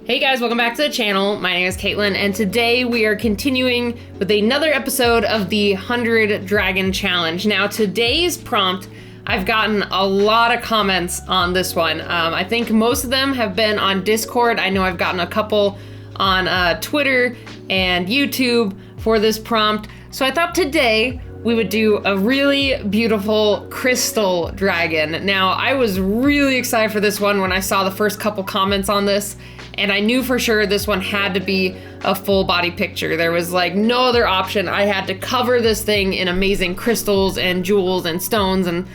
Hey guys, welcome back to the channel. My name is Katelyn, and today we are continuing with another episode of the 100 Dragon Challenge. Now, today's prompt, I've gotten a lot of comments on this one. I think most of them have been on Discord. I know I've gotten a couple on Twitter and YouTube for this prompt. So I thought today we would do a really beautiful crystal dragon. Now, I was really excited for this one when I saw the first couple comments on this. And I knew for sure this one had to be a full body picture. There was like no other option. I had to cover this thing in amazing crystals and jewels and stones and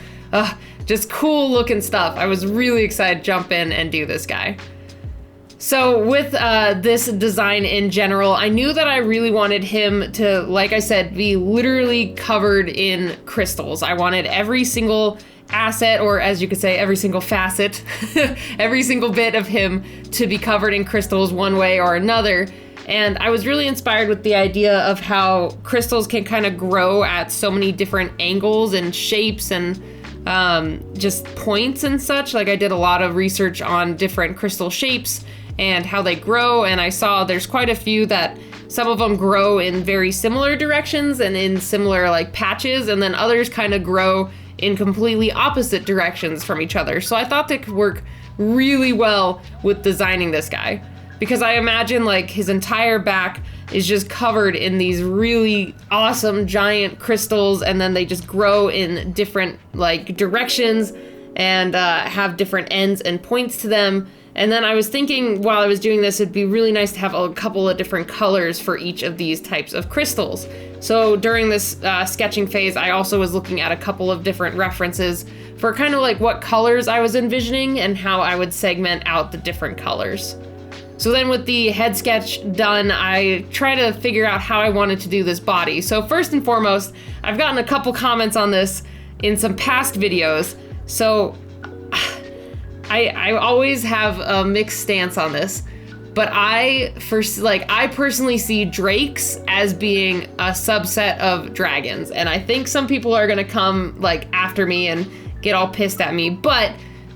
just cool looking stuff. I was really excited to jump in and do this guy. So with this design in general, I knew that I really wanted him to, like I said, be literally covered in crystals. I wanted every single asset, or as you could say, every single facet, every single bit of him to be covered in crystals one way or another. And I was really inspired with the idea of how crystals can kind of grow at so many different angles and shapes and just points and such. Like I did a lot of research on different crystal shapes and how they grow, and I saw there's quite a few that some of them grow in very similar directions and in similar like patches, and then others kind of grow in completely opposite directions from each other. So I thought that could work really well with designing this guy, because I imagine like his entire back is just covered in these really awesome giant crystals, and then they just grow in different like directions and have different ends and points to them. And then I was thinking while I was doing this, it'd be really nice to have a couple of different colors for each of these types of crystals. So during this sketching phase, I also was looking at a couple of different references for kind of like what colors I was envisioning and how I would segment out the different colors. So then with the head sketch done, I try to figure out how I wanted to do this body. So first and foremost, I've gotten a couple comments on this in some past videos. So I always have a mixed stance on this, but I personally see drakes as being a subset of dragons, and I think some people are gonna come like after me and get all pissed at me, but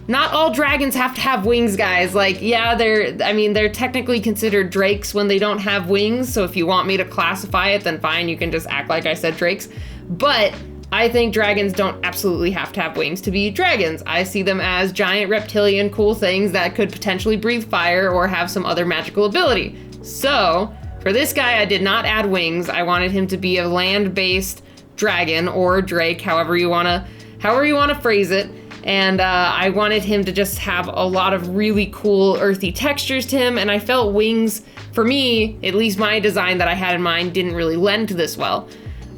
not all dragons have to have wings, guys. Like, yeah, they're technically considered drakes when they don't have wings, so if you want me to classify it, then fine, you can just act like I said drakes, but I think dragons don't absolutely have to have wings to be dragons. I see them as giant reptilian cool things that could potentially breathe fire or have some other magical ability. So for this guy, I did not add wings. I wanted him to be a land-based dragon or drake, however you want to phrase it. And I wanted him to just have a lot of really cool earthy textures to him. And I felt wings, for me, at least my design that I had in mind, didn't really lend to this well.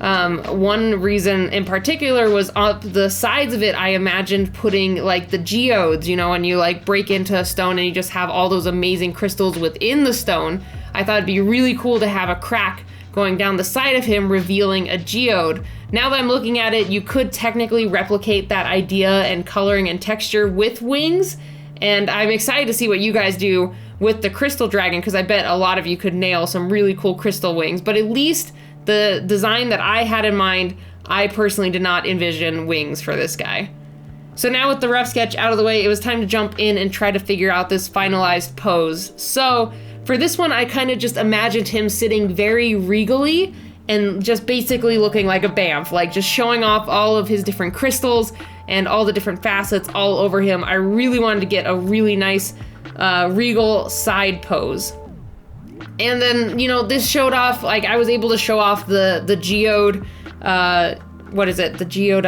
One reason in particular was up the sides of it, I imagined putting like the geodes, you know, when you like break into a stone and you just have all those amazing crystals within the stone. I thought it'd be really cool to have a crack going down the side of him revealing a geode. Now that I'm looking at it, you could technically replicate that idea and coloring and texture with wings. And I'm excited to see what you guys do with the crystal dragon, because I bet a lot of you could nail some really cool crystal wings, but at least the design that I had in mind, I personally did not envision wings for this guy. So now with the rough sketch out of the way, it was time to jump in and try to figure out this finalized pose. So for this one, I kind of just imagined him sitting very regally and just basically looking like a bamf, like just showing off all of his different crystals and all the different facets all over him. I really wanted to get a really nice regal side pose. And then, you know, this showed off, like I was able to show off the geode, the geode,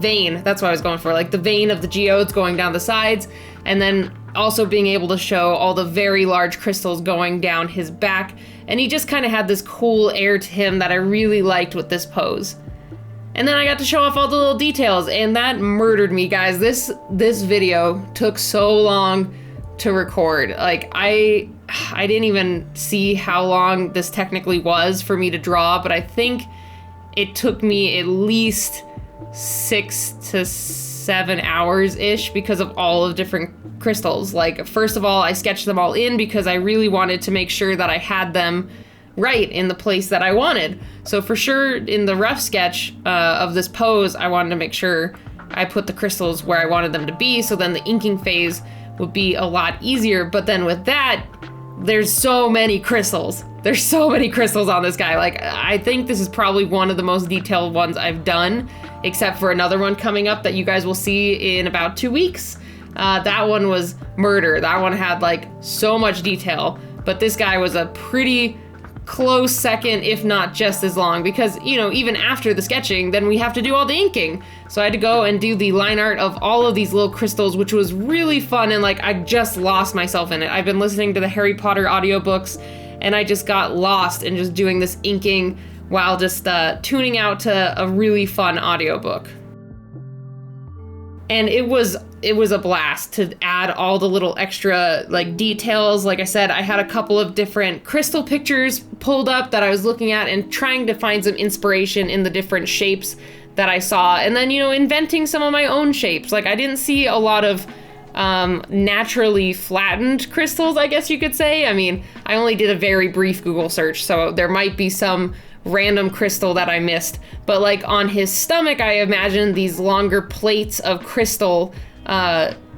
vein. That's what I was going for, like the vein of the geodes going down the sides. And then also being able to show all the very large crystals going down his back. And he just kind of had this cool air to him that I really liked with this pose. And then I got to show off all the little details, and that murdered me, guys. This video took so long to record. Like I didn't even see how long this technically was for me to draw, but I think it took me at least 6 to 7 hours-ish because of all of different crystals. Like, first of all, I sketched them all in because I really wanted to make sure that I had them right in the place that I wanted. So for sure, in the rough sketch of this pose, I wanted to make sure I put the crystals where I wanted them to be, so then the inking phase would be a lot easier. But then with that, there's so many crystals. There's so many crystals on this guy. Like, I think this is probably one of the most detailed ones I've done, except for another one coming up that you guys will see in about 2 weeks. That one was murder. That one had like so much detail, but this guy was a pretty close second, if not just as long, because, you know, even after the sketching, then we have to do all the inking. So I had to go and do the line art of all of these little crystals, which was really fun. And like, I just lost myself in it. I've been listening to the Harry Potter audiobooks, and I just got lost in just doing this inking while just tuning out to a really fun audiobook. And it was a blast to add all the little extra like details. Like I said, I had a couple of different crystal pictures pulled up that I was looking at and trying to find some inspiration in the different shapes that I saw. And then, you know, inventing some of my own shapes. Like, I didn't see a lot of naturally flattened crystals, I guess you could say. I mean, I only did a very brief Google search, so there might be some random crystal that I missed, but like on his stomach, I imagine these longer plates of crystal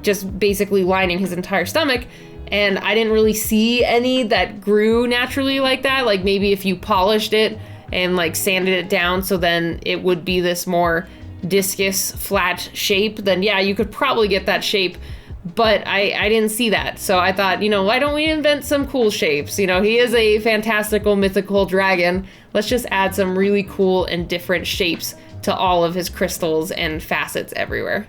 just basically lining his entire stomach, and I didn't really see any that grew naturally like that. Like, maybe if you polished it and like sanded it down so then it would be this more discus flat shape, then yeah, you could probably get that shape. But I didn't see that. So I thought, you know, why don't we invent some cool shapes? You know, he is a fantastical, mythical dragon. Let's just add some really cool and different shapes to all of his crystals and facets everywhere.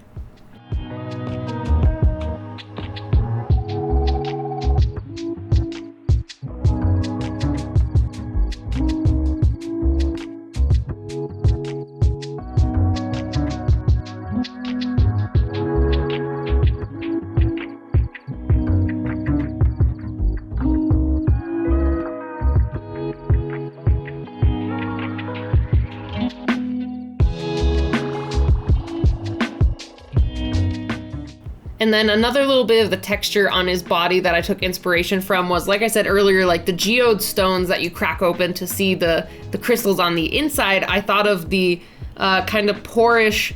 And then another little bit of the texture on his body that I took inspiration from was, like I said earlier, like the geode stones that you crack open to see the crystals on the inside. I thought of the kind of porish,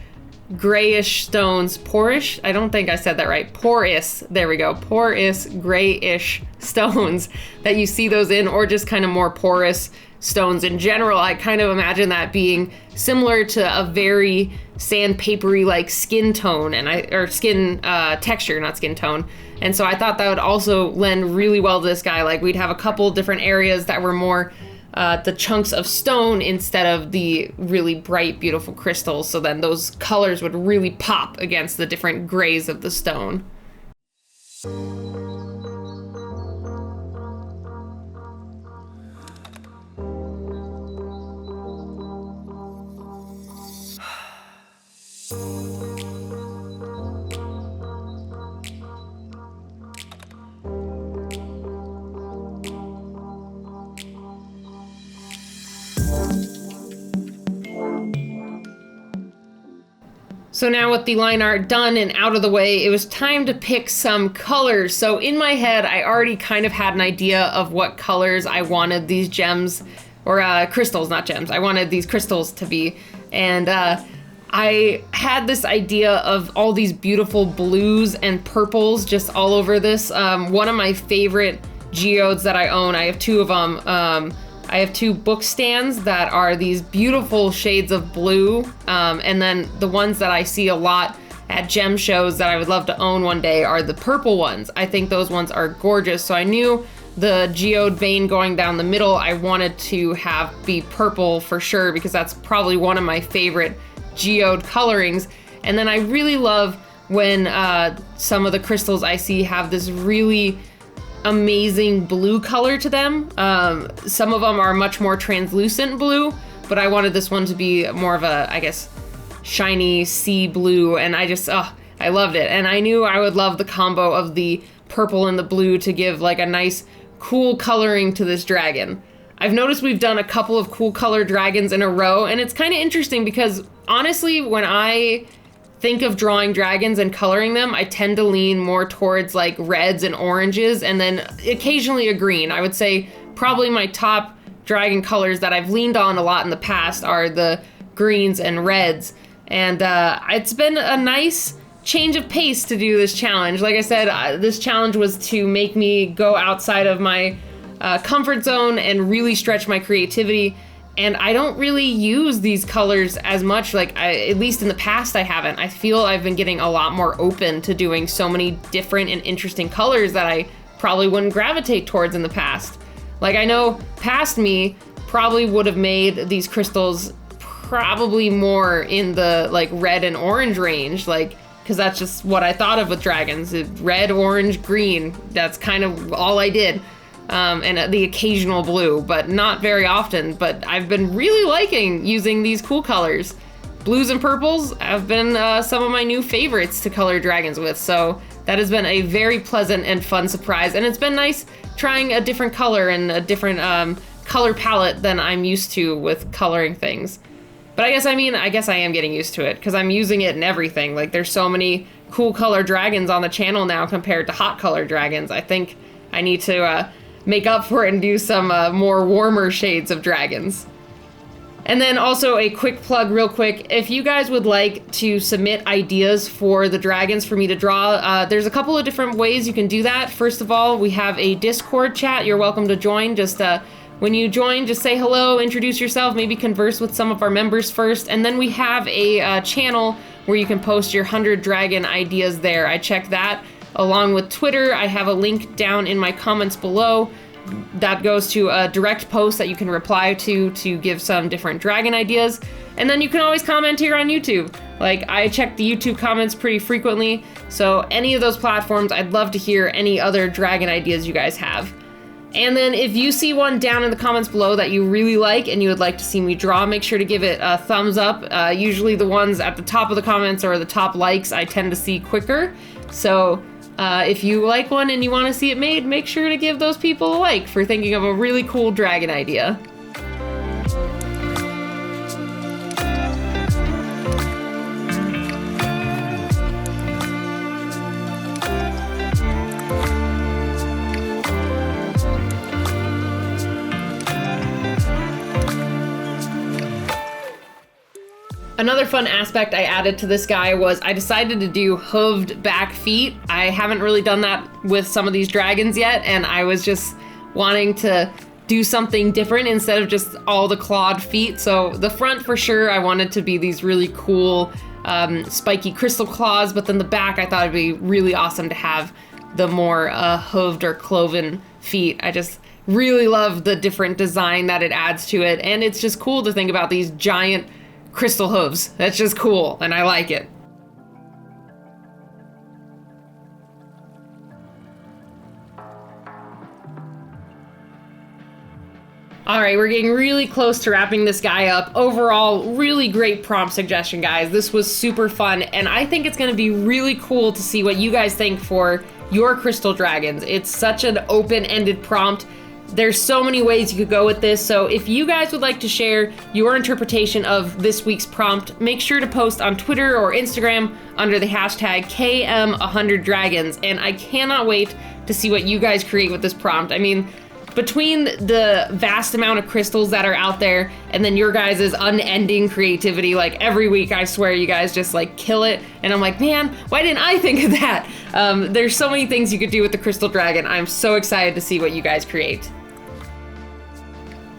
grayish stones. Porish? I don't think I said that right. Porous. There we go. Porous, grayish stones that you see those in, or just kind of more porous stones in general. I kind of imagine that being similar to a very sandpapery like skin tone, or skin texture, not skin tone. And so I thought that would also lend really well to this guy. Like, we'd have a couple different areas that were more the chunks of stone instead of the really bright, beautiful crystals. So then those colors would really pop against the different grays of the stone. So now with the line art done and out of the way, it was time to pick some colors. So in my head, I already kind of had an idea of what colors I wanted these gems, or crystals, not gems. I wanted these crystals to be. And I had this idea of all these beautiful blues and purples just all over this. One of my favorite geodes that I own, I have two of them. I have two book stands that are these beautiful shades of blue. And then the ones that I see a lot at gem shows that I would love to own one day are the purple ones. I think those ones are gorgeous. So I knew the geode vein going down the middle, I wanted to have be purple for sure, because that's probably one of my favorite geode colorings. And then I really love when some of the crystals I see have this really amazing blue color to them. Some of them are much more translucent blue, but I wanted this one to be more of a, I guess, shiny sea blue, and I loved it. And I knew I would love the combo of the purple and the blue to give like a nice cool coloring to this dragon. I've noticed we've done a couple of cool color dragons in a row, and it's kind of interesting because honestly, when I think of drawing dragons and coloring them, I tend to lean more towards like reds and oranges, and then occasionally a green. I would say probably my top dragon colors that I've leaned on a lot in the past are the greens and reds. And it's been a nice change of pace to do this challenge. Like I said, this challenge was to make me go outside of my comfort zone and really stretch my creativity. And I don't really use these colors as much, like at least in the past I haven't. I feel I've been getting a lot more open to doing so many different and interesting colors that I probably wouldn't gravitate towards in the past. Like I know past me probably would have made these crystals probably more in the like red and orange range, like, because that's just what I thought of with dragons. Red, orange, green, that's kind of all I did. And the occasional blue, but not very often. But I've been really liking using these cool colors. Blues and purples have been some of my new favorites to color dragons with, so that has been a very pleasant and fun surprise. And it's been nice trying a different color and a different color palette than I'm used to with coloring things. But I guess I am getting used to it because I'm using it in everything. Like there's so many cool color dragons on the channel now compared to hot color dragons. I think I need to make up for it and do some more warmer shades of dragons. And then also a quick plug real quick, if you guys would like to submit ideas for the dragons for me to draw, there's a couple of different ways you can do that. First of all, we have a Discord chat. You're welcome to join. Just when you join, just say hello, introduce yourself, maybe converse with some of our members first. And then we have a channel where you can post your 100 dragon ideas there. I check that. Along with Twitter, I have a link down in my comments below that goes to a direct post that you can reply to give some different dragon ideas. And then you can always comment here on YouTube. Like, I check the YouTube comments pretty frequently, so any of those platforms, I'd love to hear any other dragon ideas you guys have. And then if you see one down in the comments below that you really like and you would like to see me draw, make sure to give it a thumbs up. Usually the ones at the top of the comments or the top likes I tend to see quicker. So if you like one and you want to see it made, make sure to give those people a like for thinking of a really cool dragon idea. Another fun aspect I added to this guy was I decided to do hooved back feet. I haven't really done that with some of these dragons yet, and I was just wanting to do something different instead of just all the clawed feet. So the front for sure, I wanted to be these really cool spiky crystal claws, but then the back I thought it'd be really awesome to have the more hooved or cloven feet. I just really love the different design that it adds to it, and it's just cool to think about these giant crystal hooves. That's just cool, and I like it. All right, we're getting really close to wrapping this guy up. Overall, really great prompt suggestion, guys. This was super fun, and I think it's gonna be really cool to see what you guys think for your crystal dragons. It's such an open-ended prompt. There's so many ways you could go with this, so if you guys would like to share your interpretation of this week's prompt, make sure to post on Twitter or Instagram under the hashtag KM100dragons, and I cannot wait to see what you guys create with this prompt. I mean, between the vast amount of crystals that are out there and then your guys' unending creativity, like every week I swear you guys just like kill it, and I'm like, man, why didn't I think of that? There's so many things you could do with the crystal dragon. I'm so excited to see what you guys create.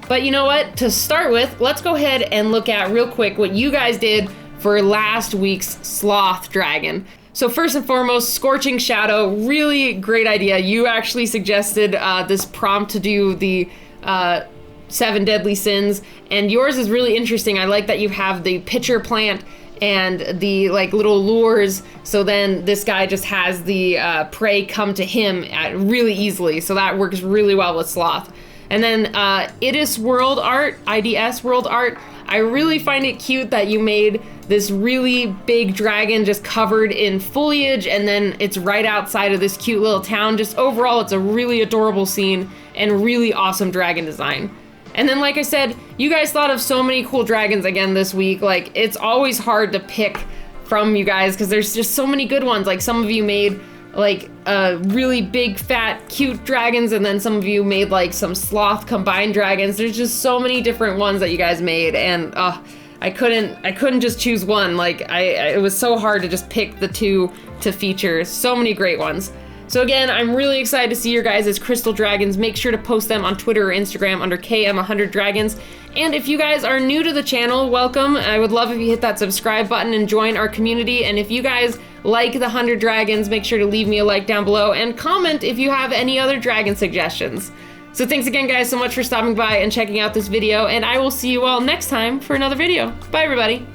But you know what? To start with, let's go ahead and look at real quick what you guys did for last week's sloth dragon. So first and foremost, Scorching Shadow, really great idea. You actually suggested this prompt to do the 7 deadly sins, and yours is really interesting. I like that you have the pitcher plant and the like little lures, so then this guy just has the prey come to him really easily, so that works really well with sloth. And then IDS World Art, I really find it cute that you made this really big dragon just covered in foliage, and then it's right outside of this cute little town. Just overall, it's a really adorable scene and really awesome dragon design. And then, like I said, you guys thought of so many cool dragons again this week. Like, it's always hard to pick from you guys because there's just so many good ones. Like, some of you made like really big, fat, cute dragons, and then some of you made like some sloth combined dragons. There's just so many different ones that you guys made, and I I couldn't just choose one. Like, it was so hard to just pick the 2 to feature. So many great ones. So again, I'm really excited to see your guys' crystal dragons. Make sure to post them on Twitter or Instagram under KM100Dragons. And if you guys are new to the channel, welcome. I would love if you hit that subscribe button and join our community. And if you guys like the 100 dragons, make sure to leave me a like down below and comment if you have any other dragon suggestions. So thanks again, guys, so much for stopping by and checking out this video, and I will see you all next time for another video. Bye, everybody.